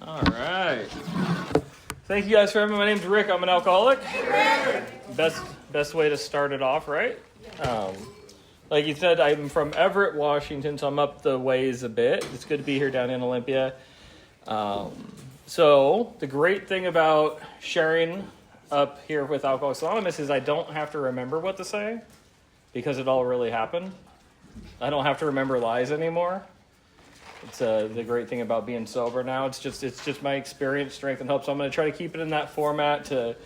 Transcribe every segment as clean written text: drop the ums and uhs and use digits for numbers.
All right. Thank you guys for having me. My name's Rick. I'm an alcoholic. Best way to start it off, right? Like you said, I'm from Everett, Washington, so I'm up the ways a bit. It's good to be here down in Olympia. So the great thing about sharing up here with Alcoholics Anonymous is I don't have to remember what to say because it all really happened. I don't have to remember lies anymore. It's the great thing about being sober now. It's just my experience, strength, and hope. So I'm going to try to keep it in that format to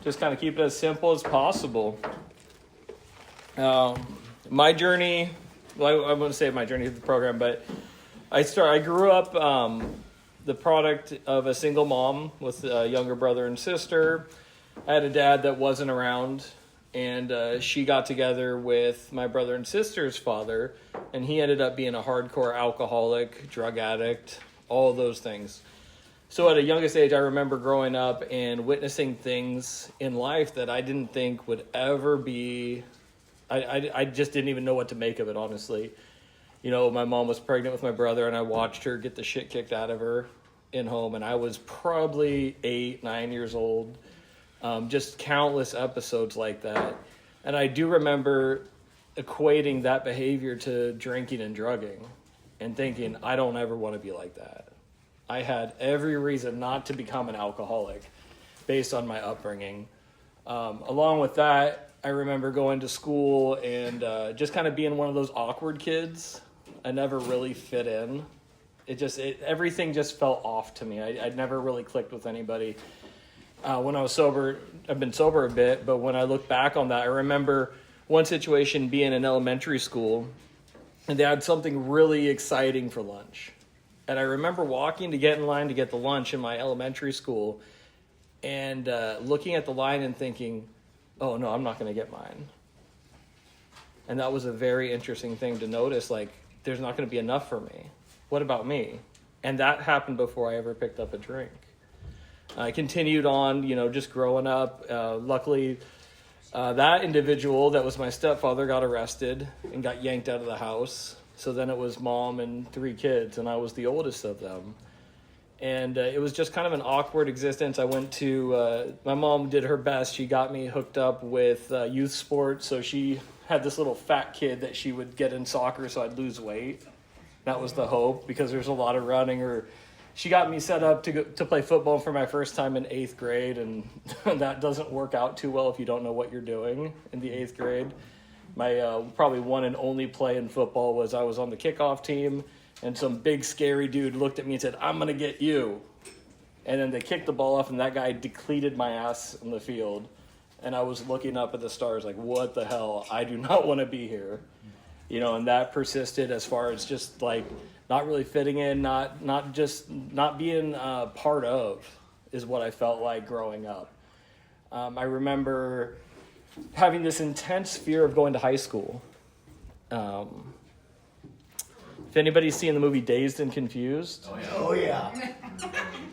just kind of keep it as simple as possible. My journey, well, I wouldn't say my journey through the program, but I grew up the product of a single mom with a younger brother and sister. I had a dad that wasn't around, and she got together with my brother and sister's father, and he ended up being a hardcore alcoholic, drug addict, all those things. So at a youngest age, I remember growing up and witnessing things in life that I didn't think would ever be... I just didn't even know what to make of it, honestly. You know, my mom was pregnant with my brother, and I watched her get the shit kicked out of her in home, and I was probably 8, 9 years old. Just countless episodes like that. And I do remember equating that behavior to drinking and drugging and thinking, I don't ever want to be like that. I had every reason not to become an alcoholic based on my upbringing. Along with that, I remember going to school and just kind of being one of those awkward kids. I never really fit in. Everything just felt off to me. I'd never really clicked with anybody. When I was sober, I've been sober a bit, but when I look back on that, I remember one situation being in elementary school, and they had something really exciting for lunch. And I remember walking to get in line to get the lunch in my elementary school and looking at the line and thinking, oh, no, I'm not going to get mine. And that was a very interesting thing to notice, like, there's not going to be enough for me. What about me? And that happened before I ever picked up a drink. I continued on, just growing up. Luckily, that individual that was my stepfather got arrested and got yanked out of the house. So then it was mom and 3 kids, and I was the oldest of them. And it was just kind of an awkward existence. I went to, my mom did her best. She got me hooked up with youth sports. So she had this little fat kid that she would get in soccer so I'd lose weight. That was the hope because there's a lot of running. Or she got me set up to play football for my first time in 8th grade. And that doesn't work out too well if you don't know what you're doing in the 8th grade. My probably one and only play in football was I was on the kickoff team. And some big scary dude looked at me and said, I'm going to get you. And then they kicked the ball off, and that guy decleated my ass in the field. And I was looking up at the stars like, what the hell? I do not want to be here. And that persisted as far as just like not really fitting in, not being part of is what I felt like growing up. I remember having this intense fear of going to high school. If anybody's seen the movie Dazed and Confused. Oh, yeah.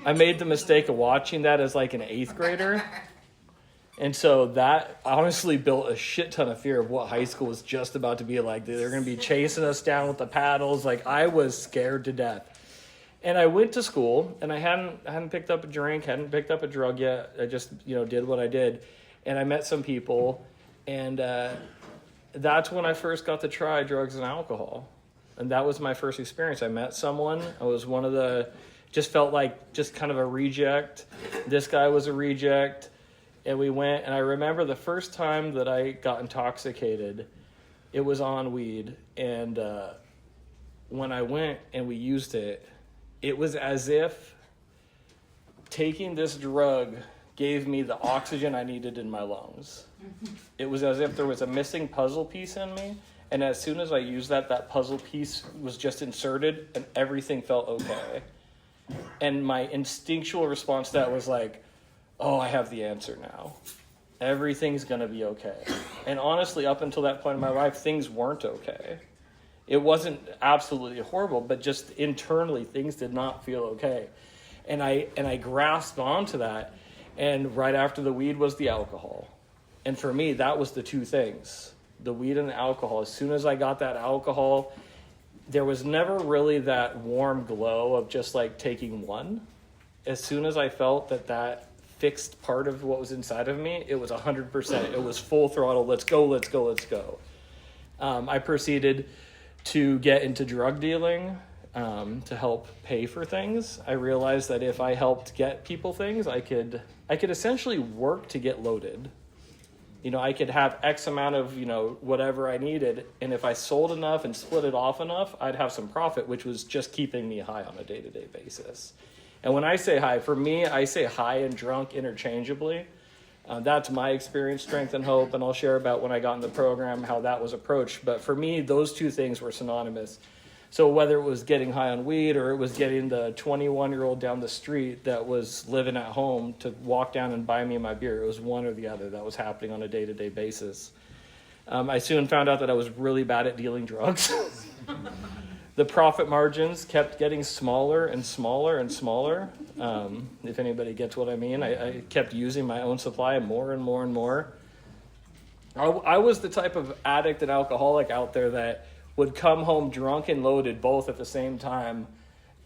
I made the mistake of watching that as like an 8th grader. And so that honestly built a shit ton of fear of what high school was just about to be like. They're going to be chasing us down with the paddles. Like, I was scared to death. And I went to school, and I hadn't picked up a drink, hadn't picked up a drug yet. I just, did what I did. And I met some people, and that's when I first got to try drugs and alcohol. And that was my first experience. I met someone. I was one of just felt like just kind of a reject. This guy was a reject. And we went, and I remember the first time that I got intoxicated, it was on weed. And when I went and we used it, it was as if taking this drug gave me the oxygen I needed in my lungs. It was as if there was a missing puzzle piece in me. And as soon as I used that puzzle piece was just inserted and everything felt okay. And my instinctual response to that was like, oh, I have the answer now. Everything's going to be okay. And honestly, up until that point in my life, things weren't okay. It wasn't absolutely horrible, but just internally, things did not feel okay. And I grasped onto that. And right after the weed was the alcohol. And for me, that was the two things. The weed and the alcohol. As soon as I got that alcohol, there was never really that warm glow of just like taking one. As soon as I felt that fixed part of what was inside of me, it was 100%. It was full throttle. Let's go, let's go, let's go. I proceeded to get into drug dealing to help pay for things. I realized that if I helped get people things, I could essentially work to get loaded. I could have X amount of, whatever I needed. And if I sold enough and split it off enough, I'd have some profit, which was just keeping me high on a day-to-day basis. And when I say high, for me, I say high and drunk interchangeably. That's my experience, strength, and hope. And I'll share about when I got in the program, how that was approached. But for me, those two things were synonymous. So whether it was getting high on weed or it was getting the 21-year-old down the street that was living at home to walk down and buy me my beer, it was one or the other that was happening on a day-to-day basis. I soon found out that I was really bad at dealing drugs. The profit margins kept getting smaller and smaller and smaller. If anybody gets what I mean, I kept using my own supply more and more and more. I was the type of addict and alcoholic out there that would come home drunk and loaded both at the same time.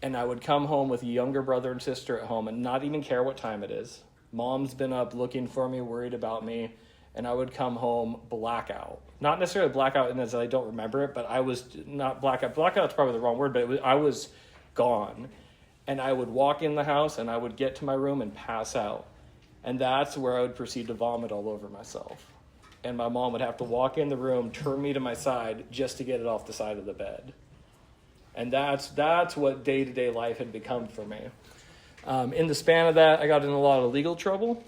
And I would come home with a younger brother and sister at home and not even care what time it is. Mom's been up looking for me, worried about me. And I would come home blackout. Not necessarily blackout in as I don't remember it, but I was not blackout. Blackout's probably the wrong word, but I was gone. And I would walk in the house and I would get to my room and pass out. And that's where I would proceed to vomit all over myself. And my mom would have to walk in the room, turn me to my side just to get it off the side of the bed. And that's what day-to-day life had become for me. In the span of that, I got in a lot of legal trouble.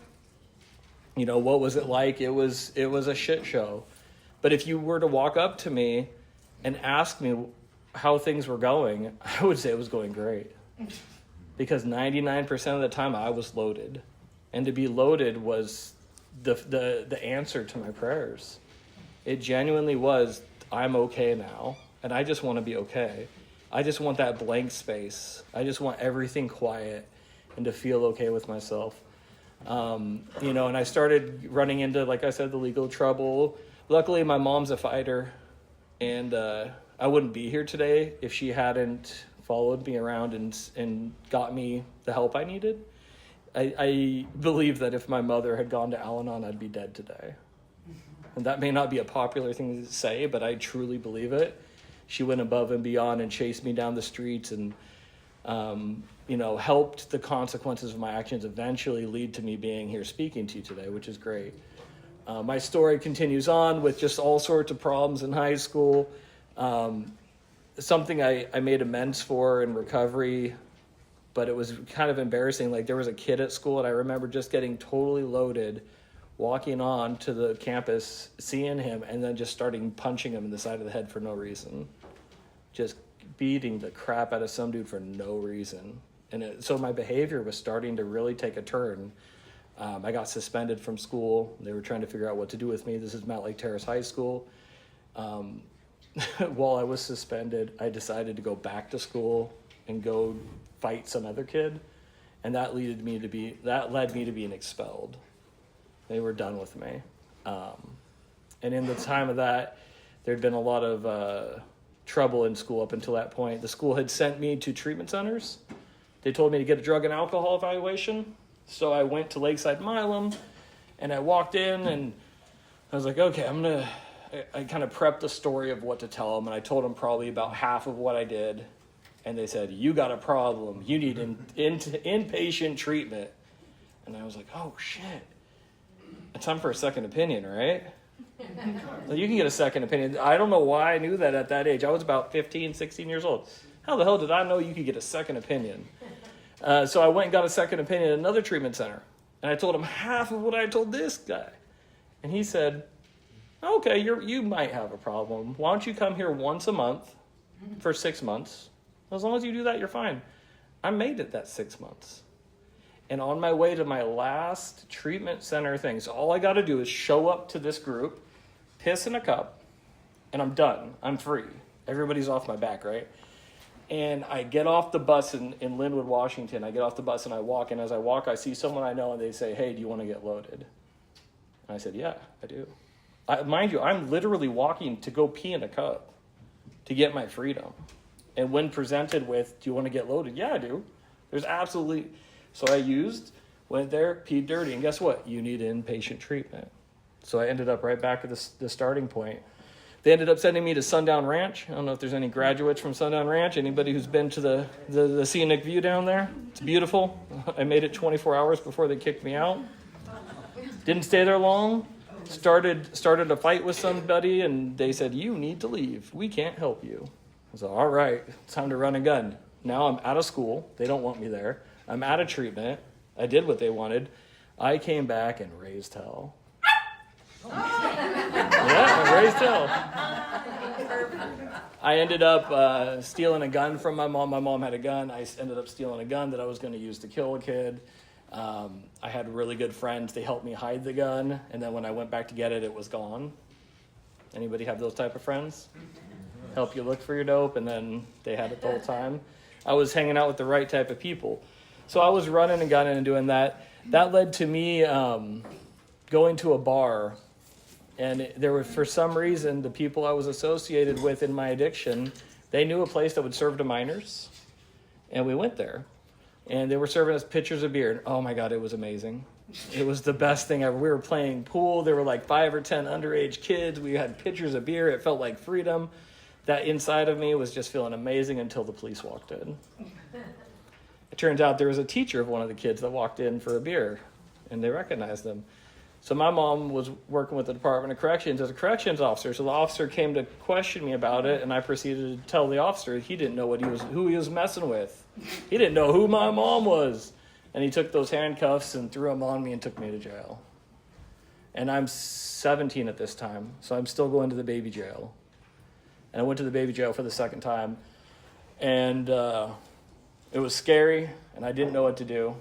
What was it like? It was a shit show. But if you were to walk up to me and ask me how things were going, I would say it was going great. Because 99% of the time I was loaded. And to be loaded was the answer to my prayers. It genuinely was, I'm okay now. And I just want to be okay. I just want that blank space. I just want everything quiet and to feel okay with myself. And I started running into, like I said, the legal trouble. Luckily, my mom's a fighter, and I wouldn't be here today if she hadn't followed me around and got me the help I needed. I believe that if my mother had gone to Al-Anon, I'd be dead today. And that may not be a popular thing to say, but I truly believe it. She went above and beyond and chased me down the streets and helped the consequences of my actions eventually lead to me being here speaking to you today, which is great. My story continues on with just all sorts of problems in high school. Something I made amends for in recovery, but it was kind of embarrassing. Like there was a kid at school and I remember just getting totally loaded, walking on to the campus, seeing him, and then just starting punching him in the side of the head for no reason. Just beating the crap out of some dude for no reason. And so my behavior was starting to really take a turn. I got suspended from school. They were trying to figure out what to do with me. This is Mount Lake Terrace High School. While I was suspended, I decided to go back to school and go fight some other kid. And that led me to being expelled. They were done with me. And in the time of that, there'd been a lot of trouble in school up until that point. The school had sent me to treatment centers. They told me to get a drug and alcohol evaluation. So I went to Lakeside Milam and I walked in and I was like, okay, I kind of prepped the story of what to tell them. And I told them probably about half of what I did. And they said, you got a problem. You need inpatient treatment. And I was like, oh shit. It's time for a second opinion, right? So you can get a second opinion. I don't know why I knew that at that age. I was about 15, 16 years old. How the hell did I know you could get a second opinion? So I went and got a second opinion at another treatment center. And I told him half of what I told this guy. And he said, okay, you might have a problem. Why don't you come here once a month for 6 months? As long as you do that, you're fine. I made it that 6 months. And on my way to my last treatment center thing, so all I got to do is show up to this group, piss in a cup, and I'm done. I'm free. Everybody's off my back, right? And I get off the bus in Linwood, Washington. I get off the bus and I walk. And as I walk, I see someone I know and they say, hey, do you want to get loaded? And I said, yeah, I do. Mind you, I'm literally walking to go pee in a cup to get my freedom. And when presented with, do you want to get loaded? Yeah, I do. There's absolutely... So I went there, peed dirty, and guess what? You need inpatient treatment. So I ended up right back at the starting point. They ended up sending me to Sundown Ranch. I don't know if there's any graduates from Sundown Ranch. Anybody who's been to the scenic view down there? It's beautiful. I made it 24 hours before they kicked me out. Didn't stay there long. Started a fight with somebody, and they said, you need to leave. We can't help you. I was like, all right, it's time to run and gun. Now I'm out of school. They don't want me there. I'm out of treatment. I did what they wanted. I came back and raised hell. Yeah, I raised hell. I ended up stealing a gun from my mom. My mom had a gun. I ended up stealing a gun that I was going to use to kill a kid. I had really good friends. They helped me hide the gun. And then when I went back to get it, it was gone. Anybody have those type of friends? Help you look for your dope, and then they had it the whole time. I was hanging out with the right type of people. So I was running and gunning and doing that. That led to me going to a bar. And there were, for some reason, the people I was associated with in my addiction, they knew a place that would serve to minors. And we went there. And they were serving us pitchers of beer. And oh my God, it was amazing. It was the best thing ever. We were playing pool. There were like 5 or 10 underage kids. We had pitchers of beer. It felt like freedom. That inside of me was just feeling amazing until the police walked in. It turns out there was a teacher of one of the kids that walked in for a beer. And they recognized them. So my mom was working with the Department of Corrections as a corrections officer. So the officer came to question me about it, and I proceeded to tell the officer he didn't know who he was messing with. He didn't know who my mom was. And he took those handcuffs and threw them on me and took me to jail. And I'm 17 at this time, so I'm still going to the baby jail. And I went to the baby jail for the second time. And it was scary, and I didn't know what to do.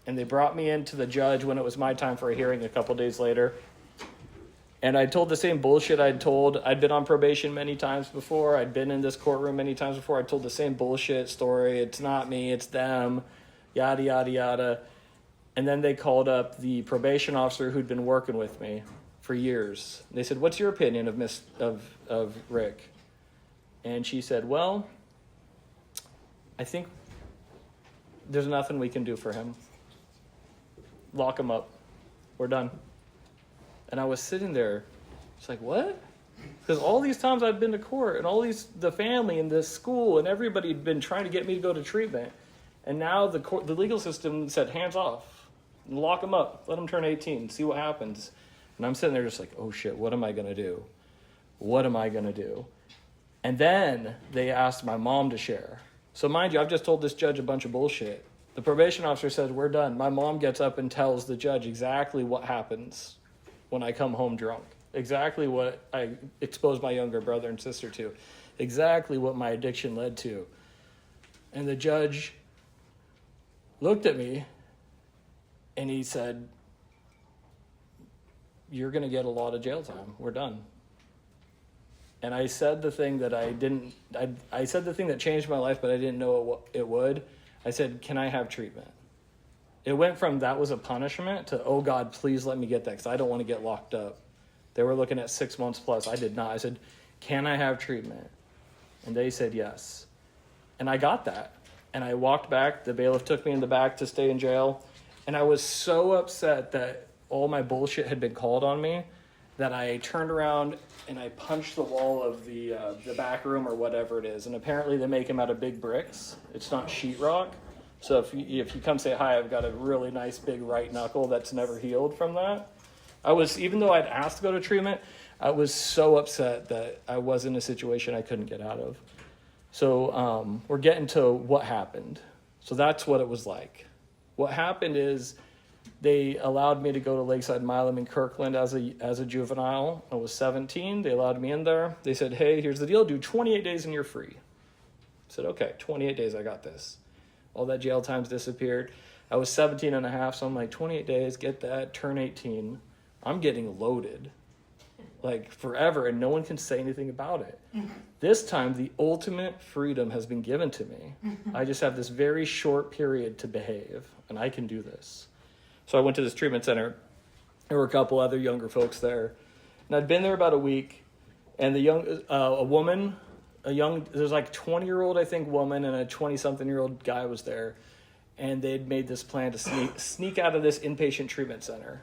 And they brought me in to the judge when it was my time for a hearing a couple days later. And I told the same bullshit I'd told. I'd been on probation many times before. I'd been in this courtroom many times before. I told the same bullshit story. It's not me, it's them, yada, yada, yada. And then they called up the probation officer who'd been working with me for years. They said, what's your opinion of Rick? And she said, well, I think there's nothing we can do for him. Lock him up. We're done. And I was sitting there, it's like, what? Because all these times I'd been to court, and the family and this school and everybody had been trying to get me to go to treatment. And now the legal system said, hands off. Lock him up. Let him turn 18. See what happens. And I'm sitting there just like, oh shit, what am I going to do? What am I going to do? And then they asked my mom to share. So mind you, I've just told this judge a bunch of bullshit. The probation officer says, we're done. My mom gets up and tells the judge exactly what happens when I come home drunk. Exactly what I exposed my younger brother and sister to. Exactly what my addiction led to. And the judge looked at me and he said, you're going to get a lot of jail time. We're done. And I said the thing that I said the thing that changed my life, but I didn't know it would. I said, can I have treatment? It went from that was a punishment to, oh God, please let me get that because I don't want to get locked up. They were looking at 6 months plus. I did not. I said, can I have treatment? And they said yes. And I got that. And I walked back. The bailiff took me in the back to stay in jail. And I was so upset that all my bullshit had been called on me that I turned around and I punched the wall of the back room or whatever it is. And apparently they make them out of big bricks. It's not sheetrock. So if you come say hi, I've got a really nice big right knuckle that's never healed from that. Even though I'd asked to go to treatment, I was so upset that I was in a situation I couldn't get out of. So we're getting to what happened. So that's what it was like. What happened is they allowed me to go to Lakeside Milam in Kirkland as a juvenile. I was 17. They allowed me in there. They said, hey, here's the deal. Do 28 days and you're free. I said, okay, 28 days, I got this. All that jail time's disappeared. I was 17 and a half, so I'm like, 28 days, get that, turn 18. I'm getting loaded, like forever, and no one can say anything about it. This time, the ultimate freedom has been given to me. I just have this very short period to behave, and I can do this. So I went to this treatment center. There were a couple other younger folks there. And I'd been there about a week, and a woman there's like 20-year-old, I think, woman and a 20-something-year-old guy was there. And they'd made this plan to sneak out of this inpatient treatment center.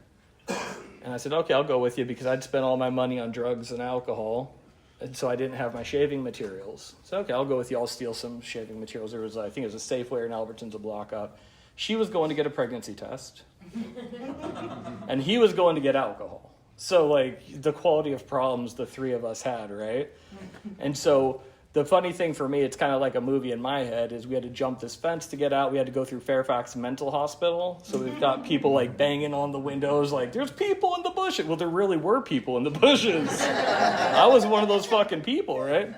And I said, okay, I'll go with you because I'd spent all my money on drugs and alcohol. And so I didn't have my shaving materials. So, okay, I'll go with you. I'll steal some shaving materials. There was, I think it was a Safeway in Albertson's a block up. She was going to get a pregnancy test. And he was going to get alcohol. So, like, the quality of problems the three of us had, right? And so the funny thing for me, it's kind of like a movie in my head, is we had to jump this fence to get out. We had to go through Fairfax Mental Hospital. So we've got people, like, banging on the windows, like, there's people in the bushes. Well, there really were people in the bushes. I was one of those fucking people, right?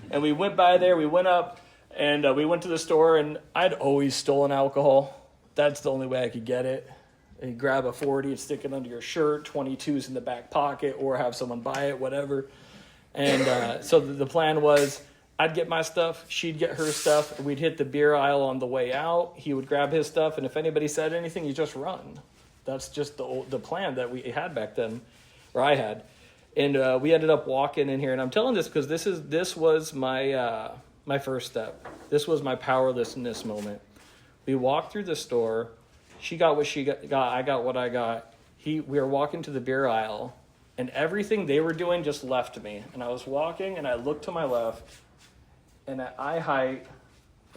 And we went by there, we went up, and we went to the store, and I'd always stolen alcohol. That's the only way I could get it. And you grab a 40 and stick it under your shirt, 22s in the back pocket, or have someone buy it, whatever. And so the plan was I'd get my stuff, she'd get her stuff, we'd hit the beer aisle on the way out, he would grab his stuff, and if anybody said anything, you just run. That's just the plan that we had back then, or I had. And we ended up walking in here, and I'm telling this because this was my my first step. This was my powerlessness moment. We walked through the store. She got what she got. I got what I got. We were walking to the beer aisle, and everything they were doing just left me. And I was walking, and I looked to my left, and at eye height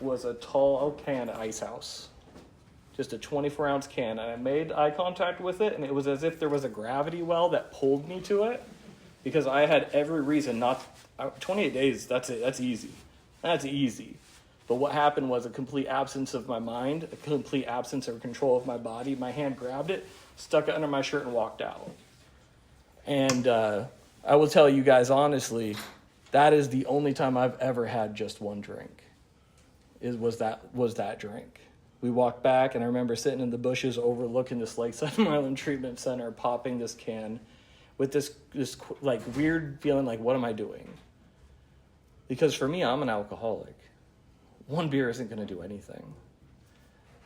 was a tall can of Ice House. Just a 24-ounce can. And I made eye contact with it, and it was as if there was a gravity well that pulled me to it, because I had every reason not... 28 days, that's it. That's easy. That's easy. But what happened was a complete absence of my mind, a complete absence of control of my body. My hand grabbed it, stuck it under my shirt, and walked out. And I will tell you guys honestly, that is the only time I've ever had just one drink. Was that drink. We walked back, and I remember sitting in the bushes overlooking this Lakeside Marlin Treatment Center, popping this can with this like weird feeling like, what am I doing? Because for me, I'm an alcoholic. One beer isn't going to do anything.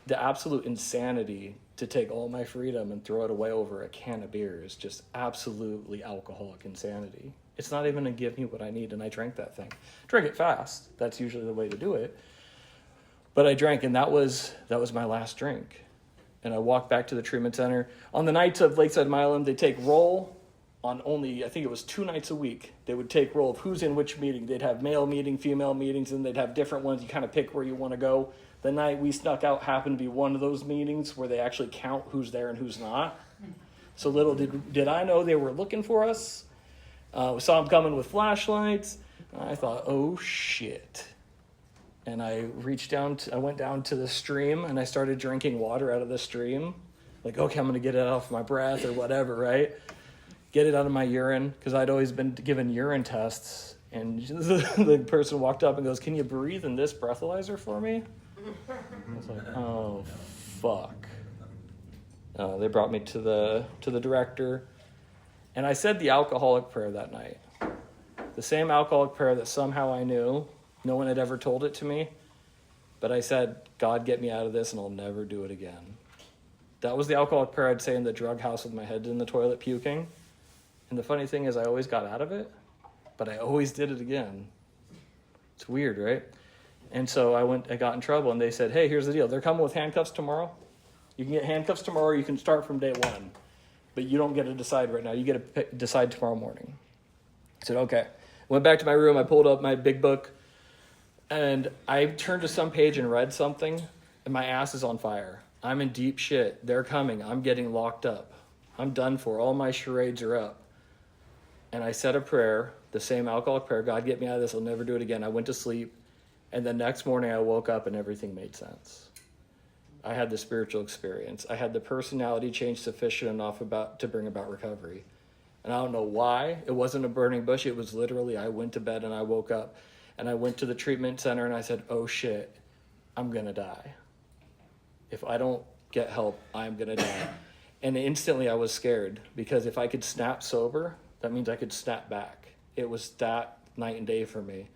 The absolute insanity to take all my freedom and throw it away over a can of beer is just absolutely alcoholic insanity. It's not even going to give me what I need, and I drank that thing. Drink it fast. That's usually the way to do it. But I drank, and that was my last drink. And I walked back to the treatment center. On the nights of Lakeside Milam, they take roll on only, I think it was 2 nights a week. They would take roll of who's in which meeting. They'd have male meeting, female meetings, and they'd have different ones. You kind of pick where you want to go. The night we snuck out happened to be one of those meetings where they actually count who's there and who's not. So little did I know they were looking for us. We saw them coming with flashlights. I thought, oh shit. And I went down to the stream, and I started drinking water out of the stream. Like, okay, I'm going to get it off my breath or whatever, right? Get it out of my urine, because I'd always been given urine tests. And the person walked up and goes, can you breathe in this breathalyzer for me? I was like, oh, fuck. They brought me to the director, and I said the alcoholic prayer that night. The same alcoholic prayer that somehow I knew. No one had ever told it to me. But I said, God, get me out of this, and I'll never do it again. That was the alcoholic prayer I'd say in the drug house with my head in the toilet puking. And the funny thing is I always got out of it, but I always did it again. It's weird, right? And so I got in trouble, and they said, hey, here's the deal. They're coming with handcuffs tomorrow. You can get handcuffs tomorrow. You can start from day one. But you don't get to decide right now. You get to decide tomorrow morning. I said, okay. Went back to my room. I pulled up my big book, and I turned to some page and read something, and my ass is on fire. I'm in deep shit. They're coming. I'm getting locked up. I'm done for. All my charades are up. And I said a prayer, the same alcoholic prayer, God, get me out of this. I'll never do it again. I went to sleep. And the next morning I woke up and everything made sense. I had the spiritual experience. I had the personality change sufficient enough to bring about recovery. And I don't know why. It wasn't a burning bush. It was literally, I went to bed and I woke up and I went to the treatment center and I said, oh shit, I'm going to die. If I don't get help, I'm going to die. And instantly I was scared, because if I could snap sober, that means I could snap back. It was that night and day for me.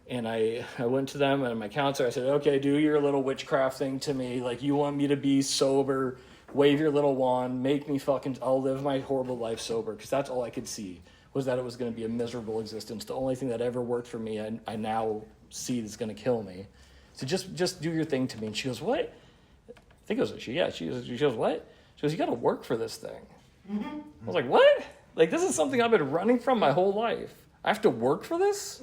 And I went to them and my counselor, I said, okay, do your little witchcraft thing to me. Like, you want me to be sober, wave your little wand, make me I'll live my horrible life sober. Because that's all I could see was that it was going to be a miserable existence. The only thing that ever worked for me, I now see is going to kill me. So just do your thing to me. And she goes, what? I think it was she. Yeah, she goes, what? She goes, you got to work for this thing. Mm-hmm. I was like, what? Like, this is something I've been running from my whole life. I have to work for this?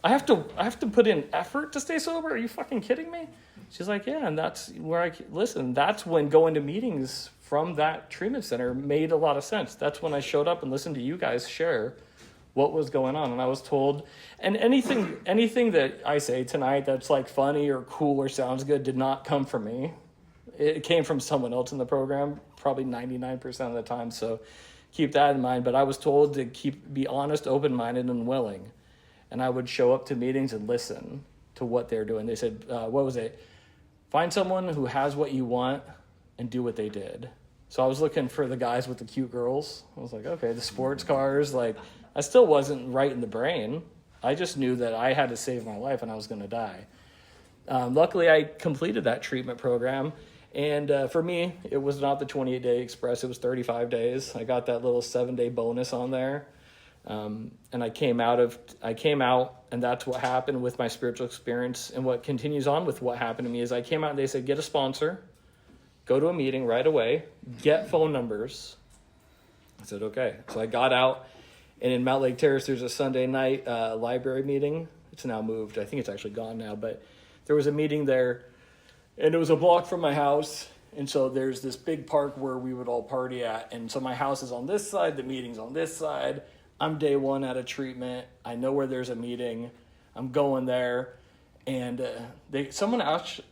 I have to put in effort to stay sober? Are you fucking kidding me? She's like, yeah, and that's where that's when going to meetings from that treatment center made a lot of sense. That's when I showed up and listened to you guys share what was going on. And I was told, and anything that I say tonight that's like funny or cool or sounds good did not come from me. It came from someone else in the program, probably 99% of the time. So keep that in mind. But I was told to be honest, open-minded, and willing. And I would show up to meetings and listen to what they're doing. They said, what was it? Find someone who has what you want and do what they did. So I was looking for the guys with the cute girls. I was like, okay, the sports cars. Like, I still wasn't right in the brain. I just knew that I had to save my life and I was going to die. Luckily, I completed that treatment program. And for me, it was not the 28-day express. It was 35 days. I got that little 7-day bonus on there. And I came out, and that's what happened with my spiritual experience. And what continues on with what happened to me is I came out and they said, get a sponsor, go to a meeting right away, get phone numbers. I said, okay. So I got out, and in Mount Lake Terrace, there's a Sunday night library meeting. It's now moved. I think it's actually gone now, but there was a meeting there, and it was a block from my house. And so there's this big park where we would all party at. And so my house is on this side, the meeting's on this side. I'm day one out of treatment. I know where there's a meeting. I'm going there. And someone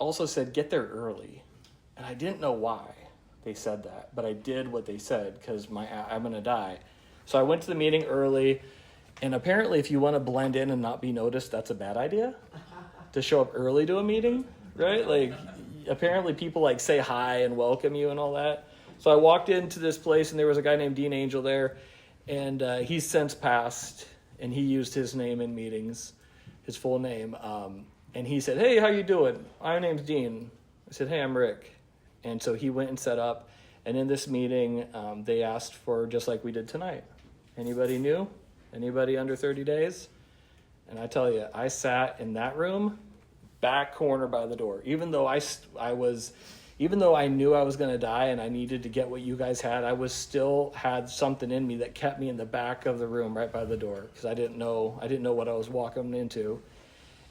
also said, get there early. And I didn't know why they said that, but I did what they said because I'm going to die. So I went to the meeting early. And apparently if you want to blend in and not be noticed, that's a bad idea. To show up early to a meeting, right? Like, apparently people like say hi and welcome you and all that. So I walked into this place and there was a guy named Dean Angel there. And he's since passed, and he used his name in meetings, his full name. And he said, hey, how you doing? My name's Dean. I said, hey, I'm Rick. And so he went and set up. And in this meeting, they asked for, just like we did tonight, anybody new? Anybody under 30 days? And I tell you, I sat in that room, back corner by the door. Even though I knew I was going to die and I needed to get what you guys had, I was still had something in me that kept me in the back of the room right by the door because I didn't know what I was walking into,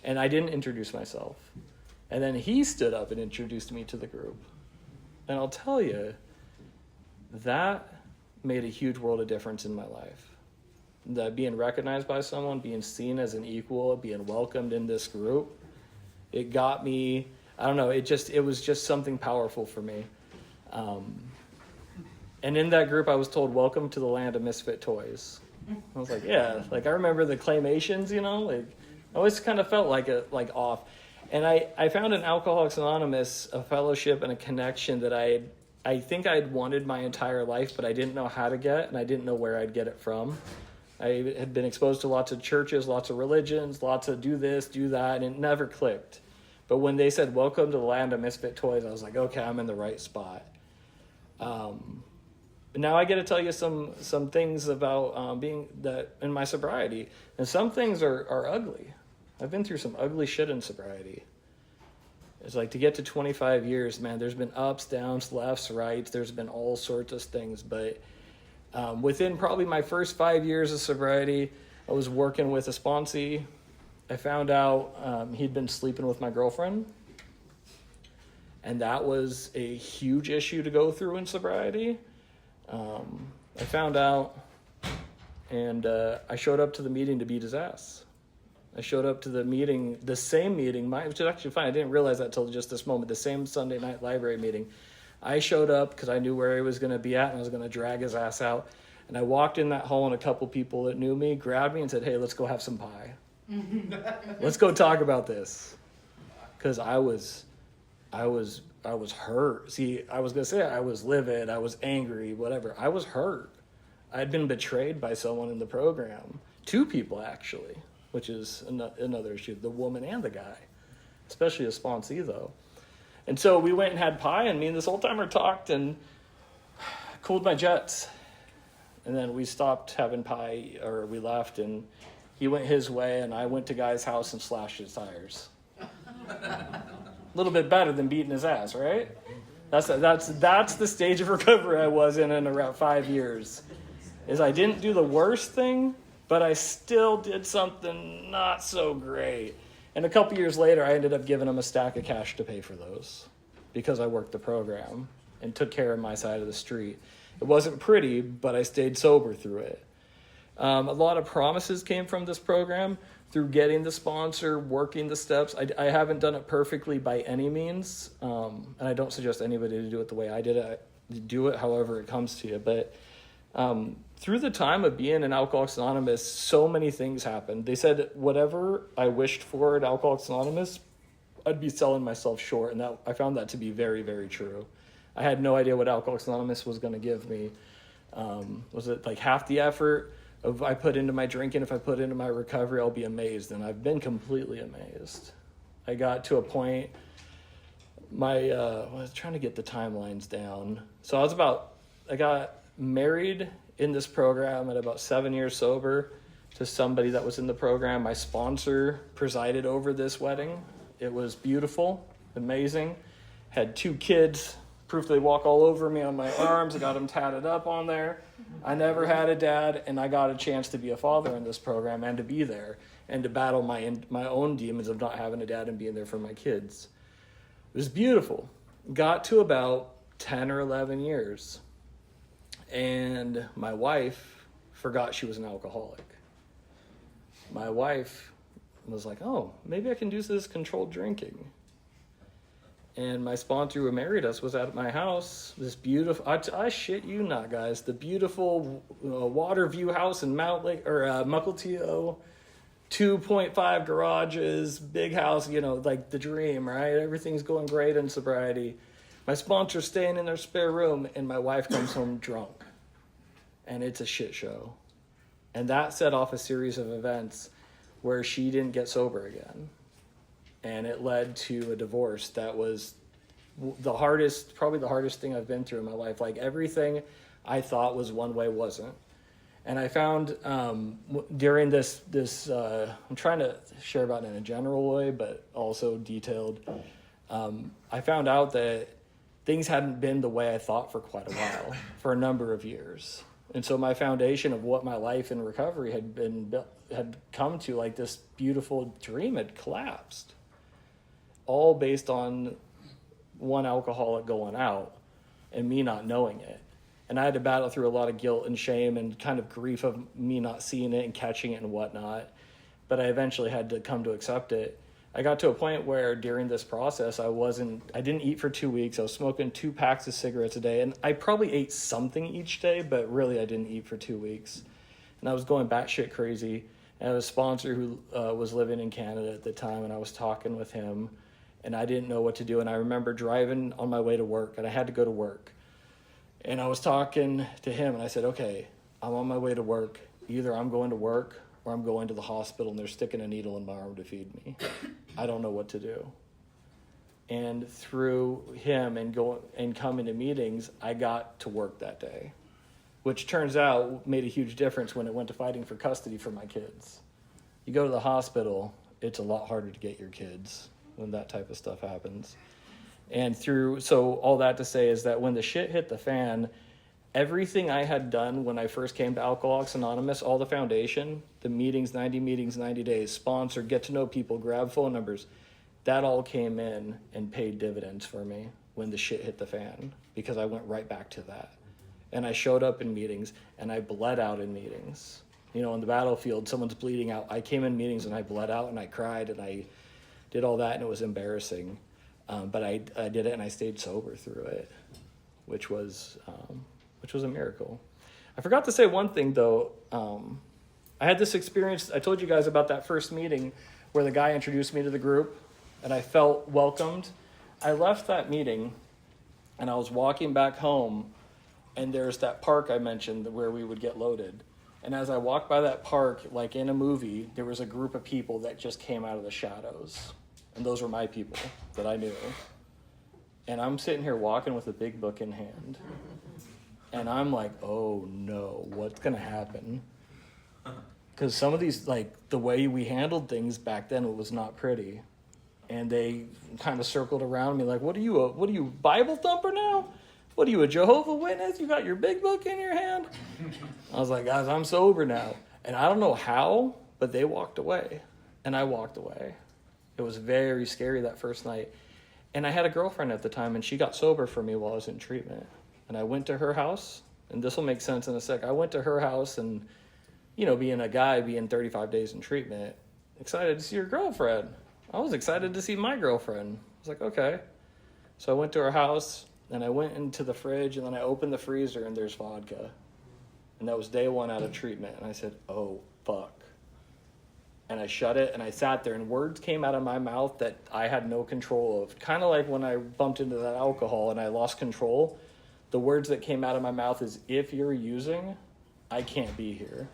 and I didn't introduce myself. And then he stood up and introduced me to the group. And I'll tell you, that made a huge world of difference in my life. That being recognized by someone, being seen as an equal, being welcomed in this group, it got me, I don't know, it was just something powerful for me. And in that group, I was told, welcome to the land of misfit toys. I was like, yeah, like I remember the claymations, like I always kind of felt like off. And I found in Alcoholics Anonymous a fellowship and a connection that I think I'd wanted my entire life, but I didn't know how to get, and I didn't know where I'd get it from. I had been exposed to lots of churches, lots of religions, lots of do this, do that, and it never clicked. But when they said, welcome to the land of misfit toys, I was like, okay, I'm in the right spot. Now I get to tell you some things about being that in my sobriety. And some things are ugly. I've been through some ugly shit in sobriety. It's like to get to 25 years, man, there's been ups, downs, lefts, rights. There's been all sorts of things. But within probably my first 5 years of sobriety, I was working with a sponsee. I found out he'd been sleeping with my girlfriend. And that was a huge issue to go through in sobriety. I found out, and I showed up to the meeting to beat his ass. I showed up to the meeting, the same meeting, which is actually fine. I didn't realize that till just this moment, the same Sunday night library meeting. I showed up because I knew where he was going to be at, and I was going to drag his ass out. And I walked in that hall, and a couple people that knew me grabbed me and said, hey, let's go have some pie. Let's go talk about this. Because I was hurt. See, I was going to say I was livid, I was angry, whatever. I was hurt. I'd been betrayed by someone in the program. 2 people, actually, which is another issue, the woman and the guy, especially a sponsee, though. And so we went and had pie, and me and this old-timer talked and cooled my jets. And then we stopped having pie, or we left, and he went his way, and I went to Guy's house and slashed his tires. A little bit better than beating his ass, right? That's the stage of recovery I was in around 5 years. Is I didn't do the worst thing, but I still did something not so great. And a couple years later, I ended up giving him a stack of cash to pay for those because I worked the program and took care of my side of the street. It wasn't pretty, but I stayed sober through it. A lot of promises came from this program through getting the sponsor, working the steps. I haven't done it perfectly by any means, and I don't suggest anybody to do it the way I did it. Do it however it comes to you. But through the time of being in Alcoholics Anonymous, so many things happened. They said whatever I wished for at Alcoholics Anonymous, I'd be selling myself short, and I found that to be very, very true. I had no idea what Alcoholics Anonymous was going to give me. Was it like half the effort of I put into my drinking? If I put into my recovery, I'll be amazed. And I've been completely amazed. I got to a point, I was trying to get the timelines down. So I got married in this program at about 7 years sober to somebody that was in the program. My sponsor presided over this wedding. It was beautiful, amazing. Had 2 kids. Proof they walk all over me on my arms. I got them tatted up on there. I never had a dad, and I got a chance to be a father in this program and to be there and to battle my own demons of not having a dad and being there for my kids. It was beautiful. Got to about 10 or 11 years, and my wife forgot she was an alcoholic. My wife was like, oh, maybe I can do this controlled drinking. And my sponsor who married us was at my house. This beautiful, I shit you not, guys, the beautiful water view house in Mukilteo, 2.5 garages, big house, like the dream, right? Everything's going great in sobriety. My sponsor's staying in their spare room, and my wife comes home drunk. And it's a shit show. And that set off a series of events where she didn't get sober again. And it led to a divorce that was probably the hardest thing I've been through in my life. Like everything I thought was one way wasn't. And I found during this I'm trying to share about it in a general way, but also detailed. I found out that things hadn't been the way I thought for quite a while, for a number of years. And so my foundation of what my life in recovery had come to, like this beautiful dream, had collapsed. All based on one alcoholic going out and me not knowing it. And I had to battle through a lot of guilt and shame and kind of grief of me not seeing it and catching it and whatnot. But I eventually had to come to accept it. I got to a point where during this process, I didn't eat for 2 weeks. I was smoking 2 packs of cigarettes a day. And I probably ate something each day, but really I didn't eat for 2 weeks. And I was going batshit crazy. And I had a sponsor who was living in Canada at the time, and I was talking with him. And I didn't know what to do. And I remember driving on my way to work, and I had to go to work. And I was talking to him, and I said, okay, I'm on my way to work. Either I'm going to work or I'm going to the hospital, and they're sticking a needle in my arm to feed me. I don't know what to do. And through him and coming to meetings, I got to work that day, which turns out made a huge difference when it went to fighting for custody for my kids. You go to the hospital, it's a lot harder to get your kids when that type of stuff happens. And so all that to say is that when the shit hit the fan, everything I had done when I first came to Alcoholics Anonymous, all the foundation, the meetings, 90 days, sponsor, get to know people, grab phone numbers, that all came in and paid dividends for me when the shit hit the fan, because I went right back to that. And I showed up in meetings, and I bled out in meetings. In the battlefield, someone's bleeding out. I came in meetings and I bled out and I cried and I did all that, and it was embarrassing. But I did it, and I stayed sober through it, which was a miracle. I forgot to say one thing, though. I had this experience. I told you guys about that first meeting where the guy introduced me to the group, and I felt welcomed. I left that meeting, and I was walking back home, and there's that park I mentioned where we would get loaded. And as I walked by that park, like in a movie, there was a group of people that just came out of the shadows. And those were my people that I knew. And I'm sitting here walking with a big book in hand. And I'm like, oh no, what's going to happen? Because some of these, like, the way we handled things back then, it was not pretty. And they kind of circled around me like, what are you, Bible thumper now? What are you, a Jehovah Witness? You got your big book in your hand? I was like, guys, I'm sober now. And I don't know how, but they walked away. And I walked away. It was very scary that first night. And I had a girlfriend at the time, and she got sober for me while I was in treatment. And I went to her house, and this will make sense in a sec. I went to her house, and, you know, being a guy, being 35 days in treatment, excited to see your girlfriend. I was excited to see my girlfriend. I was like, okay. So I went to her house, and I went into the fridge, and then I opened the freezer, and there's vodka. And that was day 1 out of treatment. And I said, oh, fuck. And I shut it, and I sat there, and words came out of my mouth that I had no control of. Kind of like when I bumped into that alcohol and I lost control. The words that came out of my mouth is, if you're using, I can't be here.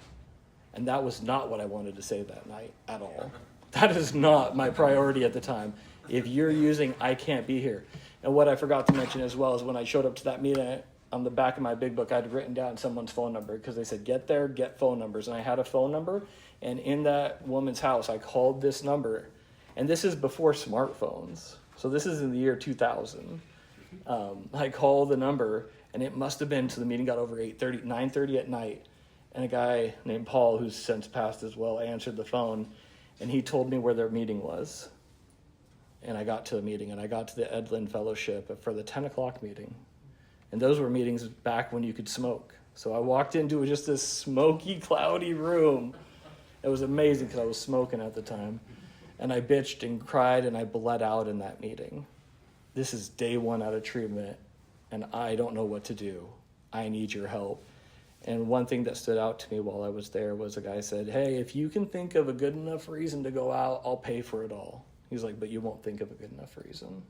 And that was not what I wanted to say that night at all. That is not my priority at the time. If you're using, I can't be here. And what I forgot to mention as well is when I showed up to that meeting, on the back of my big book, I'd written down someone's phone number because they said, get there, get phone numbers. And I had a phone number. And in that woman's house, I called this number. And this is before smartphones. So this is in the year 2000. I called the number, and it must have been, so the meeting got over 9:30 at night. And a guy named Paul, who's since passed as well, answered the phone. And he told me where their meeting was. And I got to the meeting, and I got to the Edlin Fellowship for the 10 o'clock meeting. And those were meetings back when you could smoke. So I walked into just this smoky, cloudy room. It was amazing because I was smoking at the time. And I bitched and cried, and I bled out in that meeting. This is day 1 out of treatment, and I don't know what to do. I need your help. And one thing that stood out to me while I was there was a guy said, hey, if you can think of a good enough reason to go out, I'll pay for it all. He's like, but you won't think of a good enough reason.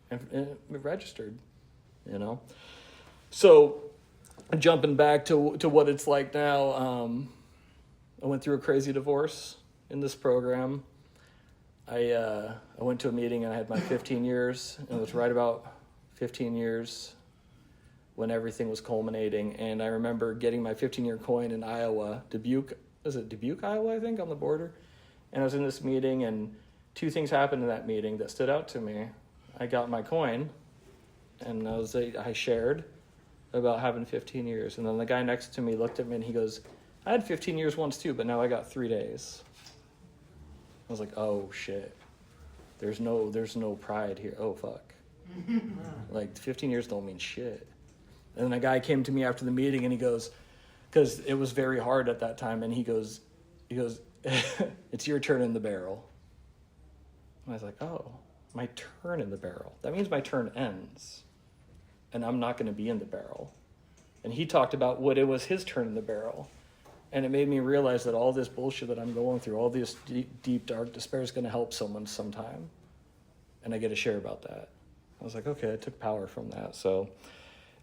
And it registered, you know? So jumping back to what it's like now, I went through a crazy divorce in this program. I went to a meeting, and I had my 15 years, and it was right about 15 years when everything was culminating. And I remember getting my 15-year coin in Iowa, Dubuque, Iowa, I think, on the border. And I was in this meeting, and 2 things happened in that meeting that stood out to me. I got my coin, and I shared about having 15 years. And then the guy next to me looked at me, and he goes, I had 15 years once too, but now I got 3 days. I was like, oh shit. There's no pride here. Oh fuck. Like 15 years don't mean shit. And then a guy came to me after the meeting, and he goes, because it was very hard at that time, and he goes, it's your turn in the barrel. And I was like, oh, my turn in the barrel. That means my turn ends, and I'm not going to be in the barrel. And he talked about what it was his turn in the barrel. And it made me realize that all this bullshit that I'm going through, all this deep, dark despair is going to help someone sometime. And I get to share about that. I was like, okay, I took power from that. So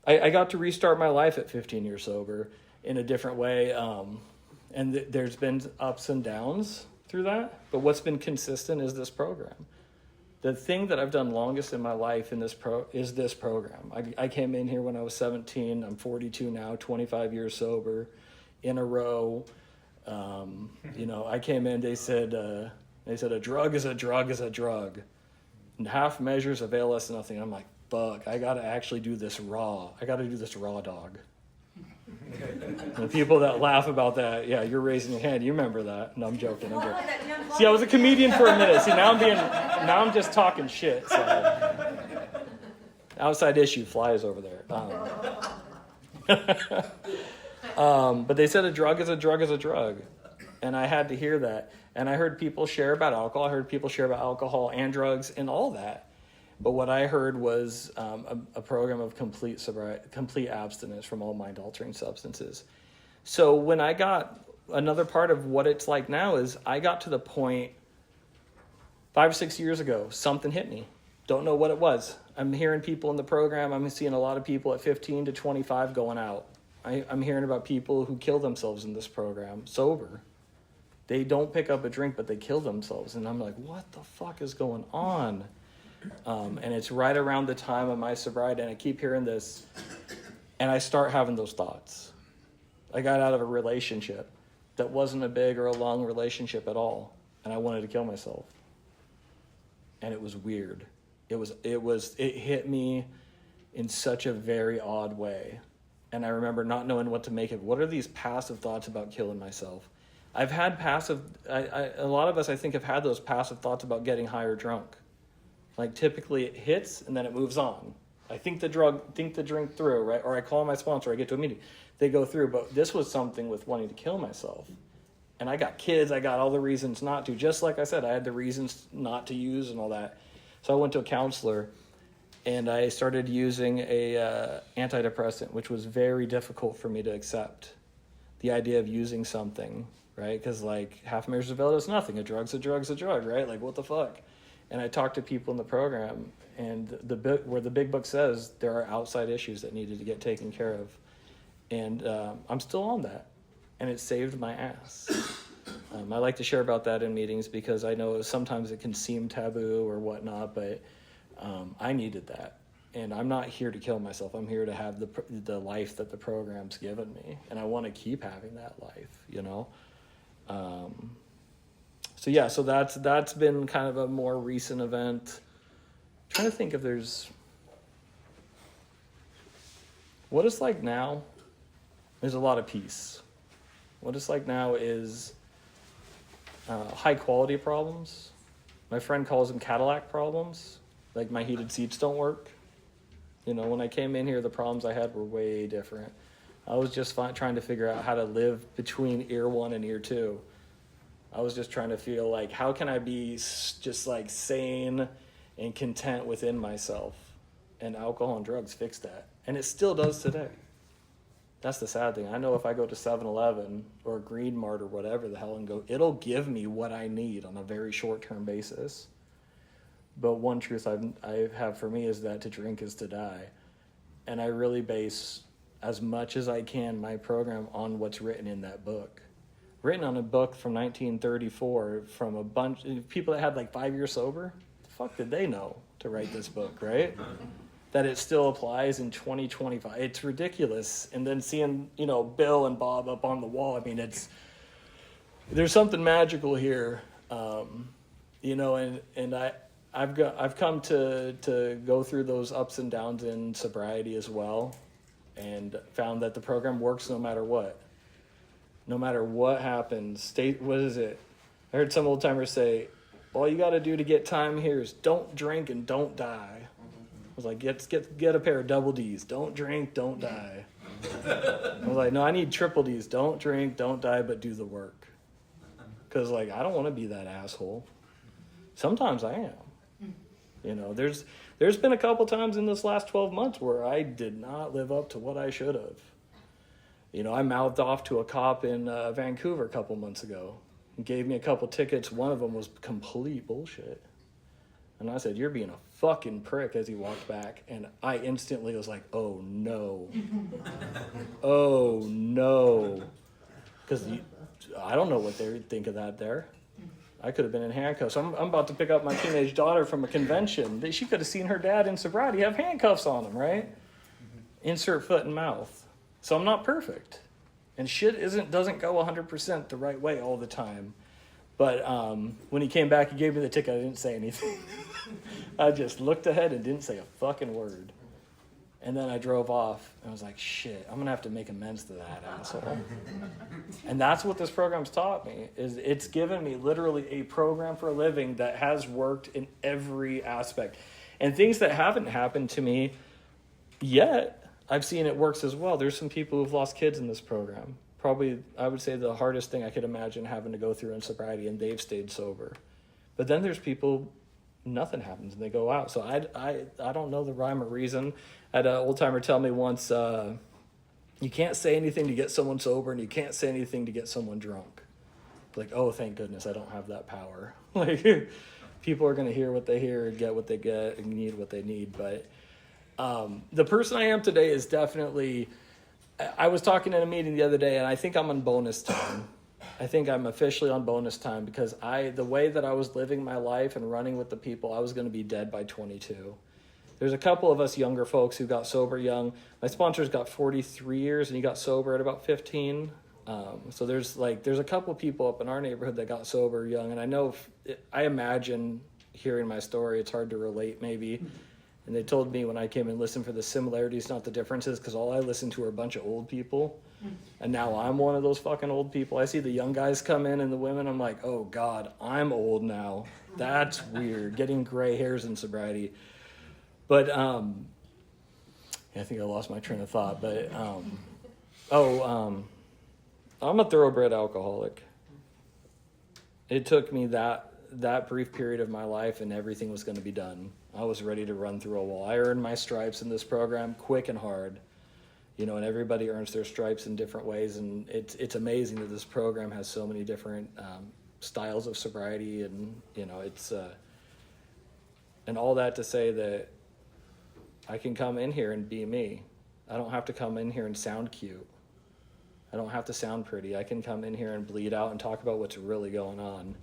I got to restart my life at 15 years sober in a different way. And there's been ups and downs through that. But what's been consistent is this program. The thing that I've done longest in my life is this program. I came in here when I was 17. I'm 42 now, 25 years sober. In a row. I came in, they said a drug is a drug is a drug. And half measures avail us nothing. I'm like, fuck, I got to actually do this raw. I got to do this raw dog. The people that laugh about that, yeah, you're raising your hand. You remember that. No, I'm joking. See, I was a comedian for a minute. See, now I'm just talking shit. So. Outside issue flies over there. But they said a drug is a drug is a drug. And I had to hear that. And I heard people share about alcohol. I heard people share about alcohol and drugs and all that. But what I heard was a program of complete sobriety, complete abstinence from all mind-altering substances. So when I got, another part of what it's like now is I got to the point 5 or 6 years ago, something hit me. Don't know what it was. I'm hearing people in the program. I'm seeing a lot of people at 15 to 25 going out. I'm hearing about people who kill themselves in this program, sober. They don't pick up a drink, but they kill themselves. And I'm like, what the fuck is going on? And it's right around the time of my sobriety, and I keep hearing this. And I start having those thoughts. I got out of a relationship that wasn't a big or a long relationship at all, and I wanted to kill myself. And it was weird. It hit me in such a very odd way. And I remember not knowing what to make of. What are these passive thoughts about killing myself? I've had a lot of us, I think, have had those passive thoughts about getting high or drunk. Like, typically it hits and then it moves on. I think the drink through, right? Or I call my sponsor, I get to a meeting. They go through, but this was something with wanting to kill myself. And I got kids, I got all the reasons not to. Just like I said, I had the reasons not to use and all that. So I went to a counselor, and I started using a antidepressant, which was very difficult for me to accept. The idea of using something, right? Because like half a measure of Valium is nothing. A drug's a drug, right? Like, what the fuck? And I talked to people in the program, and where the big book says there are outside issues that needed to get taken care of. And I'm still on that, and it saved my ass. I like to share about that in meetings because I know sometimes it can seem taboo or whatnot, but I needed that. And I'm not here to kill myself. I'm here to have the life that the program's given me, and I want to keep having that life, you know? So that's been kind of a more recent event. I'm trying to think if there's... What it's like now, there's a lot of peace. What it's like now is high quality problems. My friend calls them Cadillac problems. Like, my heated seats don't work. You know, when I came in here, the problems I had were way different. I was just trying to figure out how to live between ear one and ear two. I was just trying to feel like, how can I be just like sane and content within myself? And alcohol and drugs fixed that. And it still does today. That's the sad thing. I know if I go to 7-Eleven or Green Mart or whatever the hell and go, it'll give me what I need on a very short-term basis. But one truth I have for me is that to drink is to die. And I really base, as much as I can, my program on what's written in that book. Written on a book from 1934 from a bunch of people that had like 5 years sober. The fuck did they know to write this book, right? That it still applies in 2025. It's ridiculous. And then seeing, you know, Bill and Bob up on the wall, I mean, there's something magical here. You know, and I've come to go through those ups and downs in sobriety as well, and found that the program works no matter what. No matter what happens. What is it? I heard some old timers say, all you got to do to get time here is don't drink and don't die. I was like, get a pair of double D's. Don't drink, don't die. I was like, no, I need triple D's. Don't drink, don't die, but do the work. Because, like, I don't want to be that asshole. Sometimes I am. You know, there's been a couple times in this last 12 months where I did not live up to what I should have. You know, I mouthed off to a cop in Vancouver a couple months ago. He gave me a couple tickets. One of them was complete bullshit. And I said, you're being a fucking prick, as he walked back. And I instantly was like, oh, no. Oh, no. Because I don't know what they would think of that there. I could have been in handcuffs. I'm about to pick up my teenage daughter from a convention. She could have seen her dad in sobriety have handcuffs on him, right? Insert foot and mouth. So I'm not perfect. And shit doesn't go 100% the right way all the time. But when he came back, he gave me the ticket. I didn't say anything. I just looked ahead and didn't say a fucking word. And then I drove off. And I was like, shit, I'm going to have to make amends to that asshole. And that's what this program's taught me. Is it's given me literally a program for a living that has worked in every aspect. And things that haven't happened to me yet, I've seen it works as well. There's some people who've lost kids in this program. Probably, I would say, the hardest thing I could imagine having to go through in sobriety, and they've stayed sober. But then there's people, nothing happens, and they go out. So I don't know the rhyme or reason. I had an old timer tell me once, you can't say anything to get someone sober, and you can't say anything to get someone drunk. Like, oh, thank goodness I don't have that power. Like, people are going to hear what they hear and get what they get and need what they need. But the person I am today is definitely... I was talking in a meeting the other day, and I think I'm on bonus time. I think I'm officially on bonus time because the way that I was living my life and running with the people, I was going to be dead by 22. there's a couple of us younger folks who got sober young. My sponsor's got 43 years, and he got sober at about 15. So there's a couple of people up in our neighborhood that got sober young, and I imagine hearing my story, it's hard to relate maybe. And they told me when I came and listened for the similarities, not the differences, because all I listened to are a bunch of old people. And now I'm one of those fucking old people. I see the young guys come in and the women, I'm like, oh God, I'm old now. That's weird, getting gray hairs in sobriety. But I think I lost my train of thought. But I'm a thoroughbred alcoholic. It took me that brief period of my life, and everything was going to be done. I was ready to run through a wall. I earned my stripes in this program quick and hard, and everybody earns their stripes in different ways. And it's amazing that this program has so many different styles of sobriety, and it's and all that to say that I can come in here and be me. I don't have to come in here and sound cute. I don't have to sound pretty. I can come in here and bleed out and talk about what's really going on.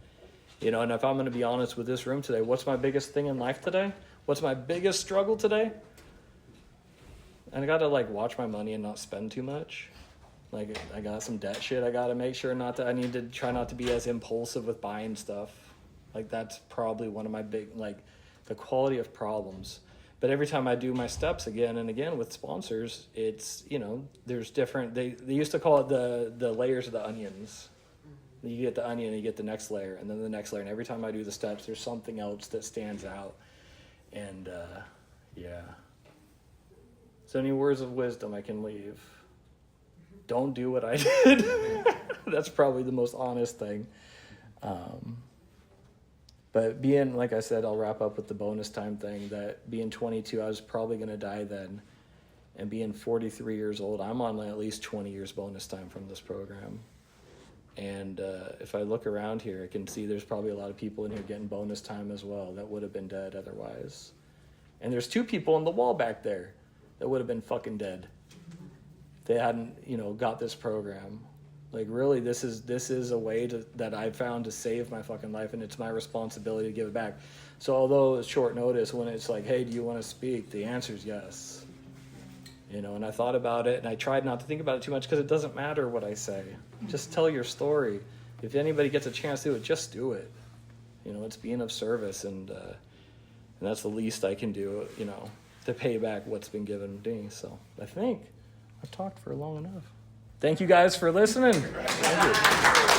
And if I'm going to be honest with this room today, what's my biggest thing in life today? What's my biggest struggle today? And I got to watch my money and not spend too much. I got some debt shit. I got to make sure I need to try not to be as impulsive with buying stuff. That's probably one of my big, the quality of problems. But every time I do my steps again and again with sponsors, it's, there's different, they used to call it the layers of the onions. You get the onion and you get the next layer and then the next layer. And every time I do the steps, there's something else that stands out. And, yeah. So any words of wisdom I can leave? Don't do what I did. That's probably the most honest thing. But being, like I said, I'll wrap up with the bonus time thing, that being 22, I was probably going to die then. And being 43 years old, I'm on at least 20 years bonus time from this program. And if I look around here, I can see there's probably a lot of people in here getting bonus time as well that would have been dead otherwise. And there's 2 people on the wall back there that would have been fucking dead if they hadn't, got this program. Really, this is a way that I've found to save my fucking life, and it's my responsibility to give it back. So although it's short notice, when it's hey, do you want to speak? The answer is yes. And I thought about it, and I tried not to think about it too much because it doesn't matter what I say. Just tell your story. If anybody gets a chance to do it, just do it. It's being of service, and that's the least I can do, to pay back what's been given to me. So I think I've talked for long enough. Thank you guys for listening. Thank you.